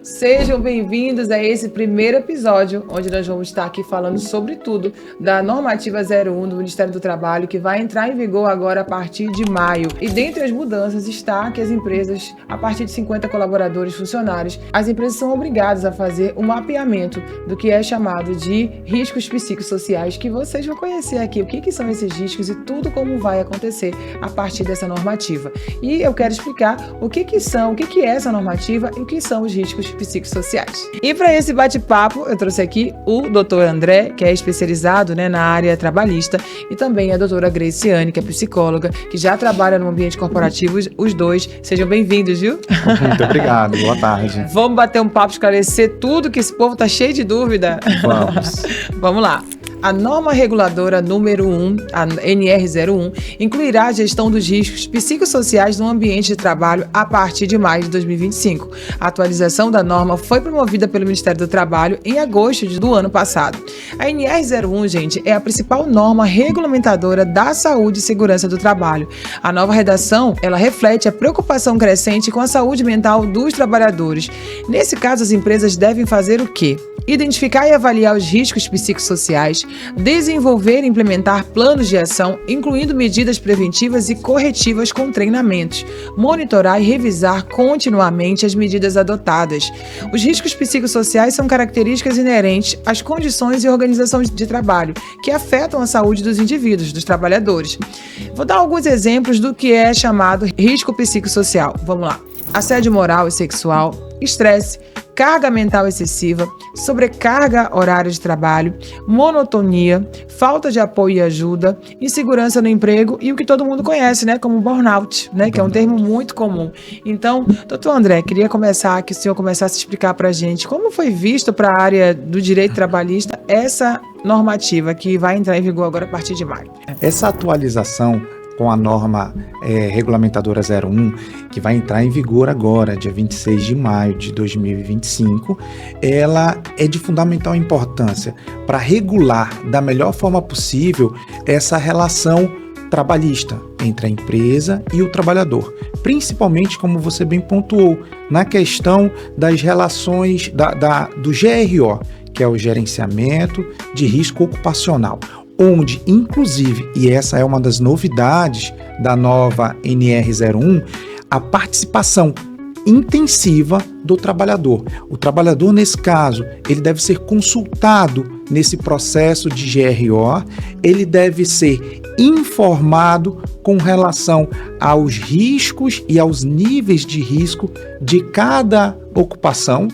Sejam bem-vindos a esse primeiro episódio, onde nós vamos estar aqui falando sobre tudo da normativa 01 do Ministério do Trabalho, que vai entrar em vigor agora a partir de maio. E dentre as mudanças está que as empresas, a partir de 50 colaboradores funcionários, as empresas são obrigadas a fazer um mapeamento do que é chamado de riscos psicossociais, que vocês vão conhecer aqui, o que são esses riscos e tudo como vai acontecer a partir dessa normativa. E eu quero explicar o que é essa normativa e o que são os riscos psicossociais. E para esse bate-papo, eu trouxe aqui o Dr. André, que é especializado na área trabalhista, e também a doutora Graciane, que é psicóloga, que já trabalha no ambiente corporativo. Os dois, sejam bem-vindos, viu? Muito obrigado, boa tarde. Vamos bater um papo, esclarecer tudo, que esse povo tá cheio de dúvida. Vamos. Vamos lá. A norma reguladora número 1, a NR01, incluirá a gestão dos riscos psicossociais no ambiente de trabalho a partir de maio de 2025. A atualização da norma foi promovida pelo Ministério do Trabalho em agosto do ano passado. A NR01, gente, é a principal norma regulamentadora da saúde e segurança do trabalho. A nova redação, ela reflete a preocupação crescente com a saúde mental dos trabalhadores. Nesse caso, as empresas devem fazer o quê? Identificar e avaliar os riscos psicossociais, desenvolver e implementar planos de ação, incluindo medidas preventivas e corretivas com treinamentos, monitorar e revisar continuamente as medidas adotadas. Os riscos psicossociais são características inerentes às condições e organização de trabalho que afetam a saúde dos indivíduos, dos trabalhadores. Vou dar alguns exemplos do que é chamado risco psicossocial. Vamos lá. Assédio moral e sexual, estresse, carga mental excessiva, sobrecarga horária de trabalho, monotonia, falta de apoio e ajuda, insegurança no emprego e o que todo mundo conhece, como burnout, que é um termo muito comum. Então, doutor André, queria começar, que o senhor começasse a explicar para a gente como foi visto para a área do direito trabalhista essa normativa que vai entrar em vigor agora a partir de maio. Essa atualização com a norma regulamentadora 01, que vai entrar em vigor agora, dia 26 de maio de 2025, ela é de fundamental importância para regular da melhor forma possível essa relação trabalhista entre a empresa e o trabalhador, principalmente, como você bem pontuou, na questão das relações do GRO, que é o Gerenciamento de Risco Ocupacional, onde, inclusive, e essa é uma das novidades da nova NR01, a participação intensiva do trabalhador. O trabalhador, nesse caso, ele deve ser consultado nesse processo de GRO, ele deve ser informado com relação aos riscos e aos níveis de risco de cada ocupação,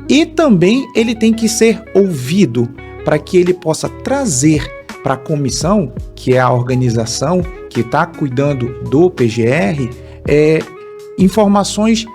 e também ele tem que ser ouvido para que ele possa trazer para a comissão, que é a organização que está cuidando do PGR, informações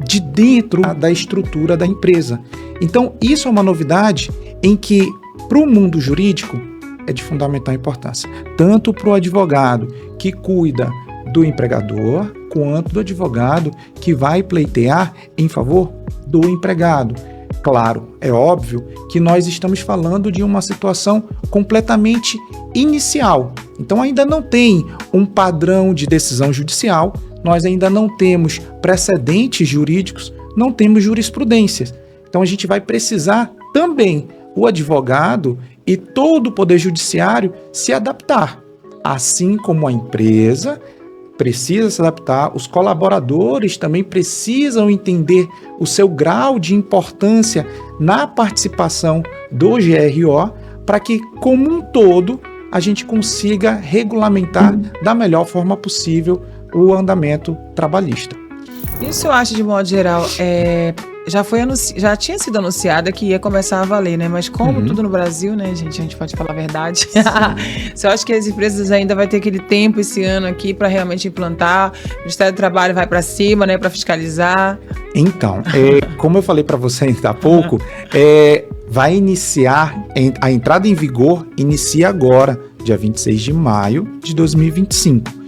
de dentro da estrutura da empresa. Então, isso é uma novidade em que, para o mundo jurídico, é de fundamental importância. Tanto para o advogado que cuida do empregador, quanto do advogado que vai pleitear em favor do empregado. Claro, é óbvio que nós estamos falando de uma situação completamente inicial. Então ainda não tem um padrão de decisão judicial, nós ainda não temos precedentes jurídicos, não temos jurisprudências. Então a gente vai precisar também, o advogado e todo o poder judiciário, se adaptar, assim como a empresa precisa se adaptar, os colaboradores também precisam entender o seu grau de importância na participação do GRO, para que, como um todo, a gente consiga regulamentar da melhor forma possível o andamento trabalhista. Isso eu acho, de modo geral, já tinha sido anunciada que ia começar a valer, mas como tudo no Brasil, gente, a gente pode falar a verdade. Você acha que as empresas ainda vai ter aquele tempo esse ano aqui para realmente implantar? O Ministério do Trabalho vai para cima, para fiscalizar? Então, como eu falei para você ainda há pouco, vai iniciar, a entrada em vigor inicia agora, dia 26 de maio de 2025.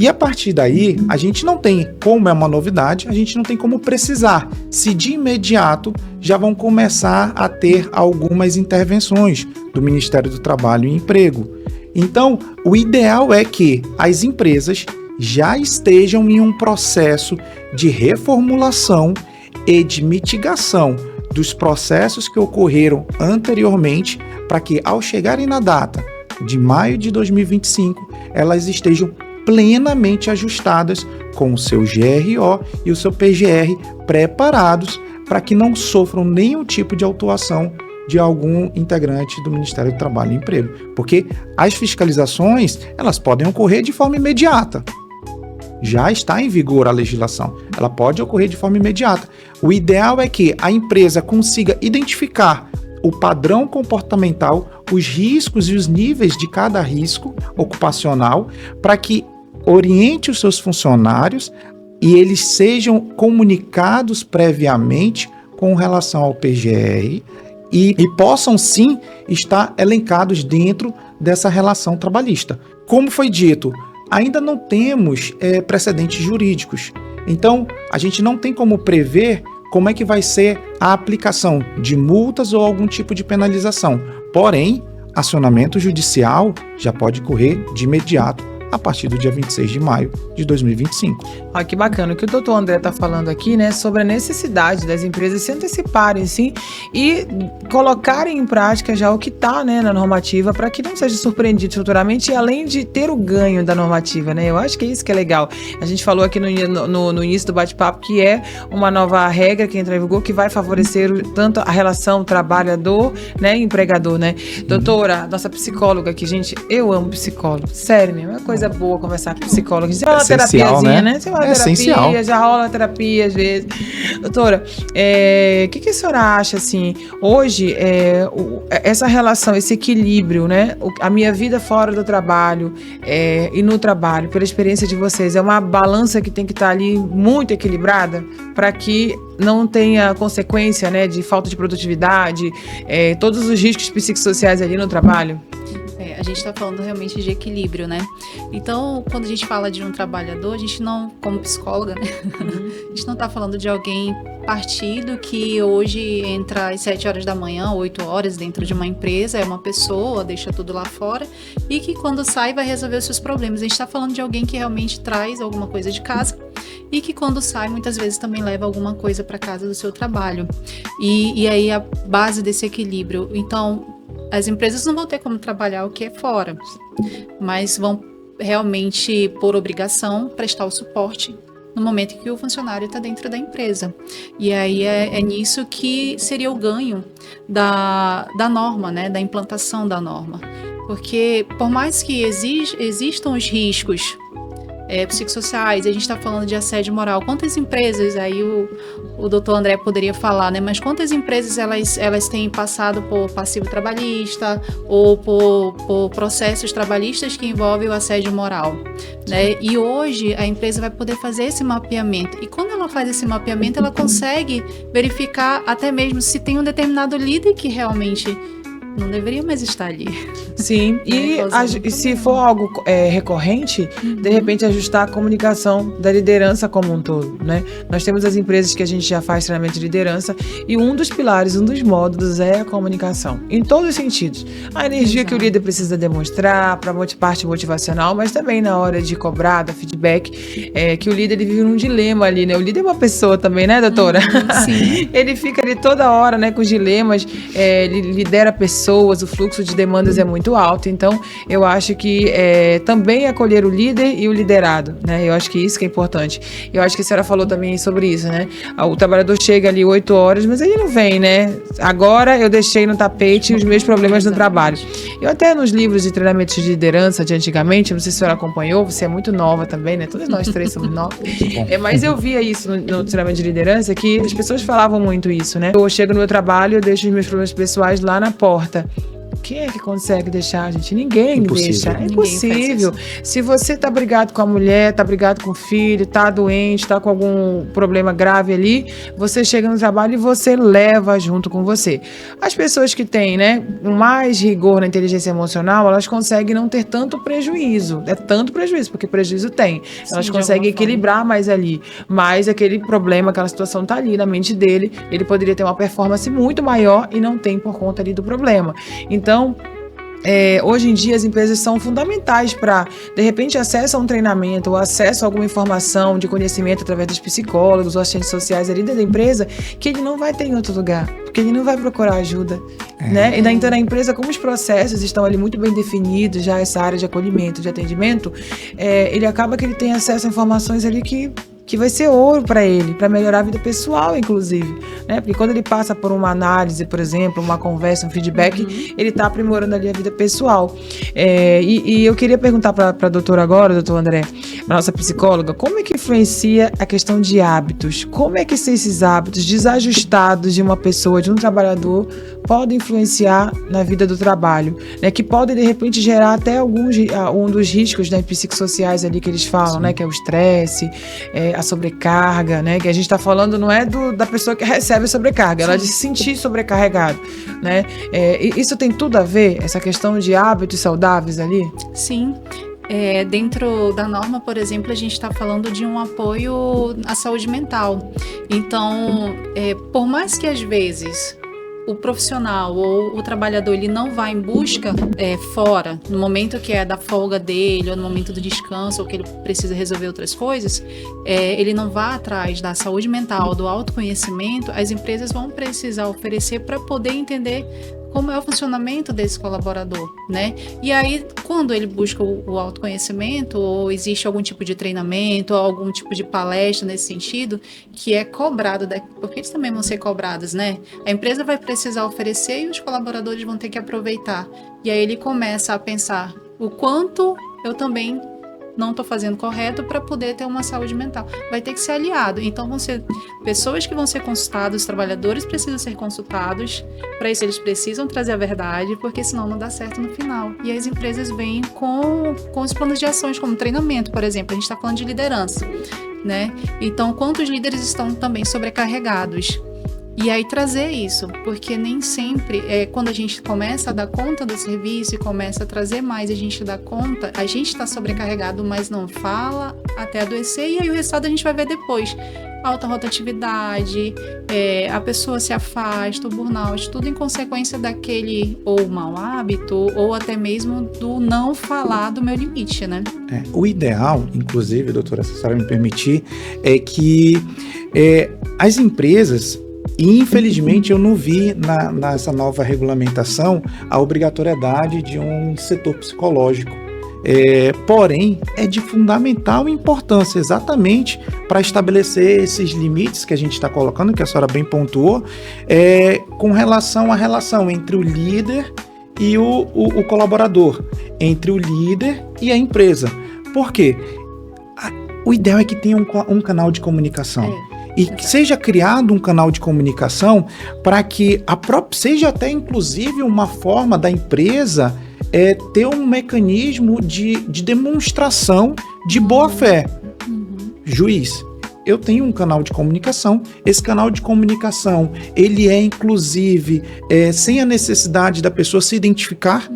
E a partir daí, a gente não tem, como é uma novidade, a gente não tem como precisar se de imediato já vão começar a ter algumas intervenções do Ministério do Trabalho e Emprego. Então, o ideal é que as empresas já estejam em um processo de reformulação e de mitigação dos processos que ocorreram anteriormente, para que, ao chegarem na data de maio de 2025, elas estejam plenamente ajustadas com o seu GRO e o seu PGR preparados para que não sofram nenhum tipo de autuação de algum integrante do Ministério do Trabalho e Emprego. Porque as fiscalizações, elas podem ocorrer de forma imediata. Já está em vigor a legislação. Ela pode ocorrer de forma imediata. O ideal é que a empresa consiga identificar o padrão comportamental, os riscos e os níveis de cada risco ocupacional, para que oriente os seus funcionários e eles sejam comunicados previamente com relação ao PGR e possam sim estar elencados dentro dessa relação trabalhista. Como foi dito, ainda não temos precedentes jurídicos. Então, a gente não tem como prever como é que vai ser a aplicação de multas ou algum tipo de penalização. Porém, acionamento judicial já pode correr de imediato a partir do dia 26 de maio de 2025. Olha que bacana, o que o doutor André está falando aqui, né, sobre a necessidade das empresas se anteciparem, sim, e colocarem em prática já o que está, né, na normativa, para que não seja surpreendido futuramente, e além de ter o ganho da normativa, né, eu acho que é isso que é legal. A gente falou aqui no início do bate-papo que é uma nova regra que entra em vigor, que vai favorecer tanto a relação trabalhador, né, e empregador, né. Doutora, nossa psicóloga aqui, gente, eu amo psicólogo, sério mesmo, é uma coisa boa conversar com psicólogo. Você rola terapiazinha, né? Você rola terapia, já rola terapia às vezes. Doutora, o que a senhora acha, assim, hoje, essa relação, esse equilíbrio, né? A minha vida fora do trabalho e no trabalho, pela experiência de vocês, é uma balança que tem que estar ali muito equilibrada para que não tenha consequência, né, de falta de produtividade, todos os riscos psicossociais ali no trabalho? A gente está falando realmente de equilíbrio, né? Então, quando a gente fala de um trabalhador, a gente não, como psicóloga, né? A gente não está falando de alguém partido que hoje entra às 7 horas da manhã, 8 horas dentro de uma empresa, é uma pessoa, deixa tudo lá fora e que quando sai vai resolver os seus problemas. A gente está falando de alguém que realmente traz alguma coisa de casa e que quando sai muitas vezes também leva alguma coisa para casa do seu trabalho. E aí a base desse equilíbrio. Então, as empresas não vão ter como trabalhar o que é fora, mas vão realmente, por obrigação, prestar o suporte no momento em que o funcionário está dentro da empresa. E aí é nisso que seria o ganho da norma, né, da implantação da norma. Porque por mais que existam os riscos psicossociais, a gente está falando de assédio moral. Quantas empresas, aí o doutor André poderia falar, né? Mas quantas empresas elas têm passado por passivo trabalhista ou por processos trabalhistas que envolvem o assédio moral, né? E hoje a empresa vai poder fazer esse mapeamento. E quando ela faz esse mapeamento, ela consegue verificar até mesmo se tem um determinado líder que realmente não deveria mais estar ali. Sim, e se for algo recorrente, de repente ajustar a comunicação da liderança como um todo, né? Nós temos as empresas que a gente já faz treinamento de liderança e um dos pilares, um dos módulos é a comunicação, em todos os sentidos. A energia que o líder precisa demonstrar, para a parte motivacional, mas também na hora de cobrar, da feedback, que o líder ele vive num dilema ali, né? O líder é uma pessoa também, né, doutora? Sim. Ele fica ali toda hora, né, com os dilemas, ele lidera pessoas, o fluxo de demandas é muito alto, então eu acho que também acolher o líder e o liderado, né? Eu acho que isso que é importante. Eu acho que a senhora falou também sobre isso, né? O trabalhador chega ali 8 horas, mas ele não vem, né? Agora eu deixei no tapete os meus problemas no trabalho. Eu até nos livros de treinamentos de liderança de antigamente, não sei se a senhora acompanhou, você é muito nova também, né? Todas nós três somos novos. Mas eu via isso no treinamento de liderança, que as pessoas falavam muito isso, né? Eu chego no meu trabalho, eu deixo os meus problemas pessoais lá na porta. Quem é que consegue deixar, gente? Ninguém deixa. É impossível. Se você tá brigado com a mulher, tá brigado com o filho, tá doente, tá com algum problema grave ali, você chega no trabalho e você leva junto com você. As pessoas que têm, né, mais rigor na inteligência emocional, elas conseguem não ter tanto prejuízo. É tanto prejuízo, porque prejuízo tem. Elas conseguem equilibrar mais ali. Mas aquele problema, aquela situação tá ali na mente dele, ele poderia ter uma performance muito maior e não tem por conta ali do problema. Então, hoje em dia as empresas são fundamentais para, de repente, acesso a um treinamento ou acesso a alguma informação de conhecimento através dos psicólogos ou assistentes sociais ali dentro da empresa, que ele não vai ter em outro lugar, porque ele não vai procurar ajuda, né? E então, na empresa, como os processos estão ali muito bem definidos, já essa área de acolhimento, de atendimento, ele acaba que ele tem acesso a informações ali que vai ser ouro para ele, para melhorar a vida pessoal, inclusive, né? Porque quando ele passa por uma análise, por exemplo, uma conversa, um feedback, ele está aprimorando ali a vida pessoal. E eu queria perguntar para a doutora agora, doutor André, a nossa psicóloga, como é que influencia a questão de hábitos? Como é que esses hábitos desajustados de uma pessoa, de um trabalhador, podem influenciar na vida do trabalho, né? Que podem, de repente, gerar até um dos riscos, né, psicossociais ali que eles falam, né? Que é o estresse, a sobrecarga, né? Que a gente está falando não é da pessoa que recebe a sobrecarga, ela de se sentir sobrecarregado, né? Isso tem tudo a ver, essa questão de hábitos saudáveis ali? Sim. Dentro da norma, por exemplo, a gente está falando de um apoio à saúde mental. Então, por mais que às vezes o profissional ou o trabalhador ele não vá em busca fora, no momento que é da folga dele ou no momento do descanso ou que ele precisa resolver outras coisas, ele não vá atrás da saúde mental, do autoconhecimento, as empresas vão precisar oferecer para poder entender como é o funcionamento desse colaborador, né? E aí, quando ele busca o autoconhecimento, ou existe algum tipo de treinamento, ou algum tipo de palestra nesse sentido, que é cobrado, porque eles também vão ser cobrados, né? A empresa vai precisar oferecer e os colaboradores vão ter que aproveitar. E aí ele começa a pensar o quanto eu também não estou fazendo correto para poder ter uma saúde mental. Vai ter que ser aliado. Então, vão ser pessoas que vão ser consultadas, os trabalhadores precisam ser consultados. Para isso, eles precisam trazer a verdade, porque senão não dá certo no final. E as empresas vêm com os planos de ações, como treinamento, por exemplo. A gente está falando de liderança, né? Então, quantos líderes estão também sobrecarregados? E aí trazer isso, porque nem sempre, quando a gente começa a dar conta do serviço e começa a trazer mais, a gente dá conta, a gente está sobrecarregado, mas não fala até adoecer, e aí o resultado a gente vai ver depois. Alta rotatividade, a pessoa se afasta, o burnout, tudo em consequência daquele ou mau hábito, ou até mesmo do não falar do meu limite, né? O ideal, inclusive, doutora, se a senhora me permitir, é que as empresas, e infelizmente eu não vi nessa nova regulamentação a obrigatoriedade de um setor psicológico. Porém, é de fundamental importância exatamente para estabelecer esses limites que a gente está colocando, que a senhora bem pontuou, com relação à relação entre o líder e o colaborador, entre o líder e a empresa. Por quê? O ideal é que tenha um canal de comunicação. E que seja criado um canal de comunicação para que seja até inclusive uma forma da empresa ter um mecanismo de demonstração de boa-fé. Juiz, eu tenho um canal de comunicação, esse canal de comunicação ele é inclusive sem a necessidade da pessoa se identificar,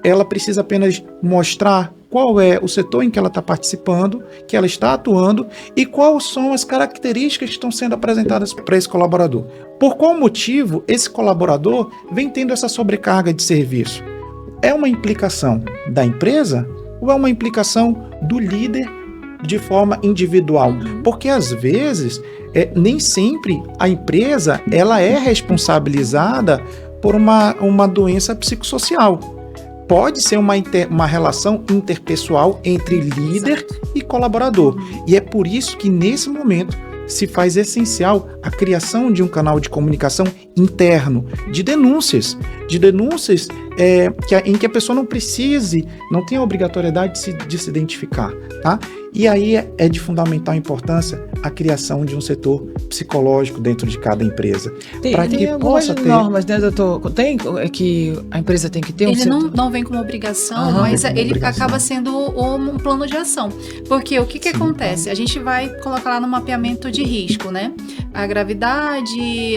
ela precisa apenas mostrar qual é o setor em que ela está participando, que ela está atuando e quais são as características que estão sendo apresentadas para esse colaborador. Por qual motivo esse colaborador vem tendo essa sobrecarga de serviço? É uma implicação da empresa ou é uma implicação do líder de forma individual? Porque às vezes, nem sempre a empresa ela é responsabilizada por uma doença psicossocial. Pode ser uma relação interpessoal entre líder e colaborador. E é por isso que, nesse momento, se faz essencial a criação de um canal de comunicação interno, de denúncias em que a pessoa não tenha a obrigatoriedade de se identificar, tá? E aí é de fundamental importância a criação de um setor psicológico dentro de cada empresa. Tem algumas normas, né, doutor? Tem que a empresa tem que ter um setor? Ele não vem como obrigação, mas ele acaba sendo um plano de ação. Porque o que acontece? A gente vai colocar lá no mapeamento de risco, né? A gravidade,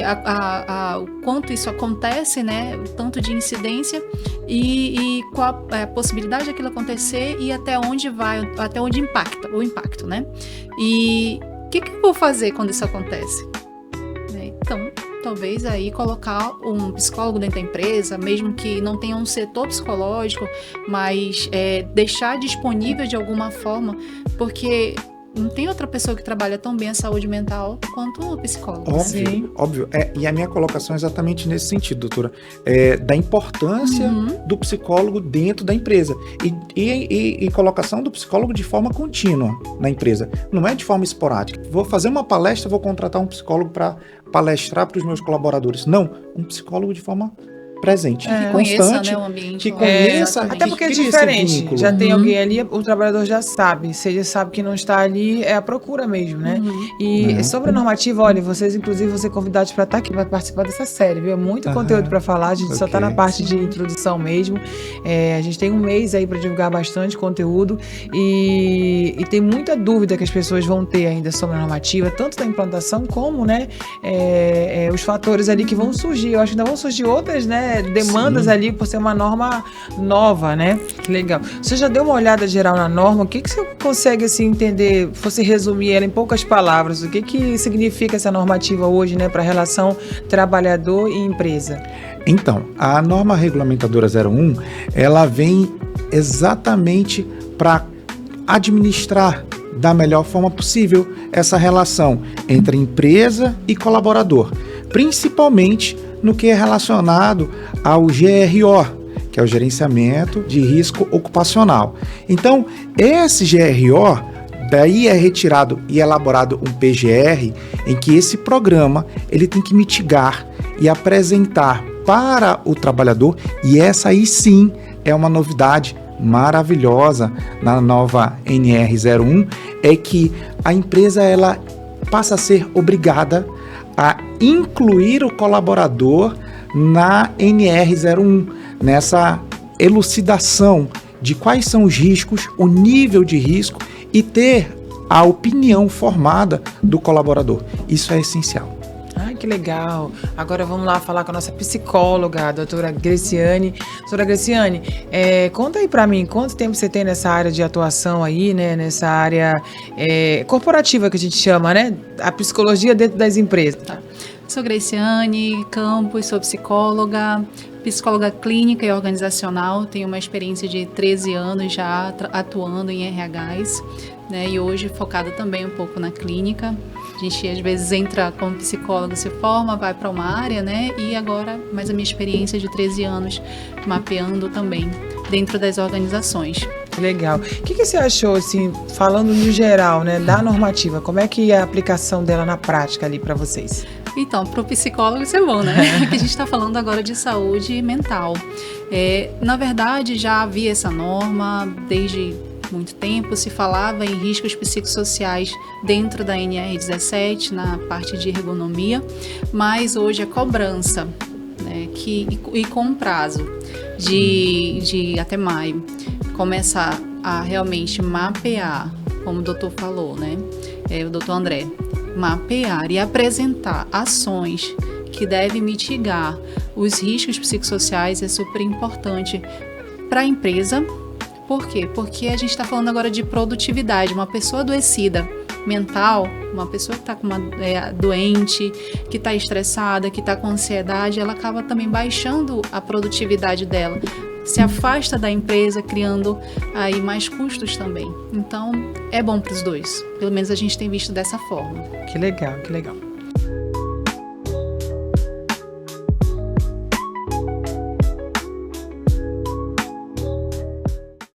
o quanto isso acontece, né? O tanto de incidência e qual a possibilidade daquilo acontecer e até onde impacta o impacto, né? E o que eu vou fazer quando isso acontece? Então, talvez aí colocar um psicólogo dentro da empresa, mesmo que não tenha um setor psicológico, mas deixar disponível de alguma forma, porque não tem outra pessoa que trabalha tão bem a saúde mental quanto o psicólogo. Óbvio. E a minha colocação é exatamente nesse sentido, doutora. Da importância do psicólogo dentro da empresa. E colocação do psicólogo de forma contínua na empresa. Não é de forma esporádica. Vou fazer uma palestra, vou contratar um psicólogo para palestrar para os meus colaboradores. Não, um psicólogo de forma presente, que constante, conheça, né, o ambiente, que conheça, até porque é que crie esse diferente, vínculo. já tem alguém ali, o trabalhador já sabe, se ele sabe que não está ali, é a procura mesmo, né? E sobre a normativa, olha, vocês inclusive vão ser convidados para estar aqui, para participar dessa série, viu? Muito conteúdo para falar, a gente só está na parte de introdução mesmo, a gente tem um mês aí para divulgar bastante conteúdo e tem muita dúvida que as pessoas vão ter ainda sobre a normativa, tanto da implantação como, né, os fatores ali que vão surgir, eu acho que ainda vão surgir outras, né, demandas ali por ser uma norma nova, né? Que legal. Você já deu uma olhada geral na norma? O que você consegue assim entender, fosse resumir ela em poucas palavras, o que significa essa normativa hoje, né, para a relação trabalhador e empresa? Então, a norma regulamentadora 01, ela vem exatamente para administrar da melhor forma possível essa relação entre empresa e colaborador, principalmente no que é relacionado ao GRO, que é o Gerenciamento de Risco Ocupacional. Então, esse GRO, daí é retirado e elaborado um PGR, em que esse programa ele tem que mitigar e apresentar para o trabalhador, e essa aí sim é uma novidade maravilhosa na nova NR01, é que a empresa ela passa a ser obrigada a incluir o colaborador na NR01, nessa elucidação de quais são os riscos, o nível de risco e ter a opinião formada do colaborador. Isso é essencial. Ai, que legal. Agora vamos lá falar com a nossa psicóloga, a doutora Greciane. Doutora Greciane, conta aí pra mim, quanto tempo você tem nessa área de atuação aí, né? Nessa área corporativa que a gente chama, né? A psicologia dentro das empresas. Tá. Sou Greciane Campos, sou psicóloga clínica e organizacional, tenho uma experiência de 13 anos já atuando em RHs, né, e hoje focada também um pouco na clínica. A gente às vezes entra como psicólogo, se forma, vai para uma área, né, e agora mais a minha experiência de 13 anos mapeando também dentro das organizações. Legal. O que você achou, assim, falando no geral, né, da normativa? Como é que é a aplicação dela na prática ali para vocês? Então, para o psicólogo isso é bom, né? Porque a gente está falando agora de saúde mental. Na verdade, já havia essa norma desde muito tempo, se falava em riscos psicossociais dentro da NR17, na parte de ergonomia, mas hoje a cobrança, né, e com um prazo de até maio, começar a realmente mapear, como o doutor falou, né? O doutor André, mapear e apresentar ações que devem mitigar os riscos psicossociais é super importante para a empresa. Por quê? Porque a gente está falando agora de produtividade. Uma pessoa adoecida mental, uma pessoa que está doente, que está estressada, que está com ansiedade, ela acaba também baixando a produtividade dela. Se afasta da empresa, criando aí mais custos também. Então, é bom para os dois. Pelo menos a gente tem visto dessa forma. Que legal, que legal.